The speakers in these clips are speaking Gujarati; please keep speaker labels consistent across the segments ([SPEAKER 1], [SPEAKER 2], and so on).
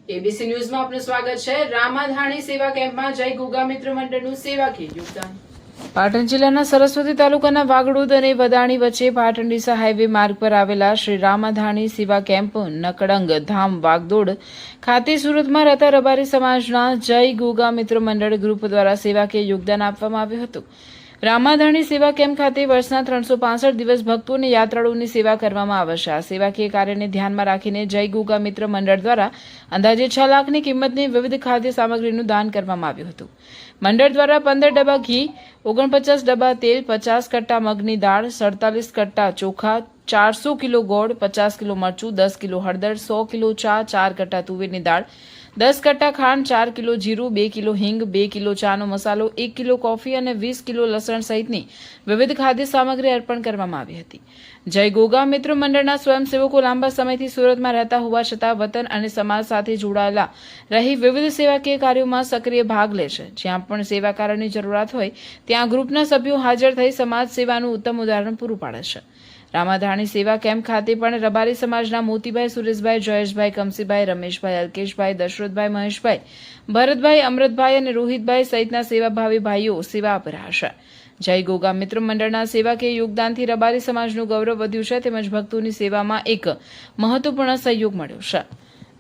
[SPEAKER 1] એબીસી ન્યૂઝમાં આપનું સ્વાગત છે। રામાધાણી સેવા કેમ્પમાં જય ગોગા મિત્ર મંડળનું સેવાકીય યોગદાન। પાટણ જિલ્લાના સરસ્વતી તાલુકાના વાગડોદ અને વદાણી વચ્ચે પાટણ ડીસા હાઈવે માર્ગ પર આવેલા શ્રી રામાધાણી સેવા કેમ્પ નકડંગ ધામ વાગડોદ ખાતે સુરતમાં રહેતા રબારી સમાજના જય ગોગા મિત્ર મંડળ ગ્રુપ દ્વારા સેવાકીય યોગદાન આપવામાં આવ્યું હતું। રામાધાણી સેવા કેમ્પ ખાતે વર્ષના 365 દિવસ ભક્તો અને યાત્રાળુઓની સેવા કરવામાં આવશે। આ સેવાકીય કાર્યને ધ્યાનમાં રાખીને જય ગોગા મિત્ર મંડળ દ્વારા અંદાજે 6 લાખની કિંમતની વિવિધ ખાદ્ય સામગ્રીનું દાન કરવામાં આવ્યું હતું। મંડળ દ્વારા 15 ડબ્બા ઘી, 49 ડબ્બા તેલ, 50 કટ્ટા મગની દાળ, 47 કટ્ટા ચોખા, 400 કિલો ગોળ, 50 કિલો મરચું, 10 કિલો હળદર, 100 કિલો ચા, 4 કટ્ટા તુવેરની દાળ, 10 કટ્ટા ખાંડ, 4 કિલો જીરું, 2 કિલો હિંગ, 2 કિલો ચાનો મસાલો, 1 કિલો કોફી અને 20 કિલો લસણ સહિતની વિવિધ ખાદ્ય સામગ્રી અર્પણ કરવામાં આવી હતી। જય ગોગા મિત્ર મંડળના સ્વયંસેવકો લાંબા સમયથી સુરતમાં રહેતા હોવા છતાં વતન અને સમાજ સાથે જોડાયેલા રહી વિવિધ સેવાકીય કાર્યોમાં સક્રિય ભાગ લે છે। જ્યાં પણ સેવા કાર્યની જરૂરિયાત હોય ત્યાં ગ્રુપના સભ્યો હાજર થઈ સમાજ સેવાનું ઉત્તમ ઉદાહરણ પૂરું પાડે છે। રામાધાણી સેવા કેમ્પ ખાતે પણ રબારી સમાજના મોતીભાઈ, સુરેશભાઈ, જયેશભાઈ, કમસીભાઈ, રમેશભાઈ, અલ્કેશભાઈ, દશરથભાઈ, મહેશભાઈ, ભરતભાઈ, અમૃતભાઈ અને રોહિતભાઈ સહિતના સેવાભાવી ભાઈઓ સેવા આપી રહ્યા છે। જય ગોગા મિત્ર મંડળના સેવાકીય યોગદાનથી રબારી સમાજનું ગૌરવ વધ્યું છે તેમજ ભક્તોની સેવામાં એક મહત્વપૂર્ણ સહયોગ મળ્યો છે।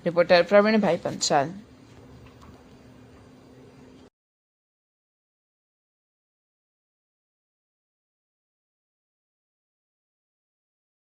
[SPEAKER 1] રિપોર્ટર પ્રવીણભાઈ પંચાલ।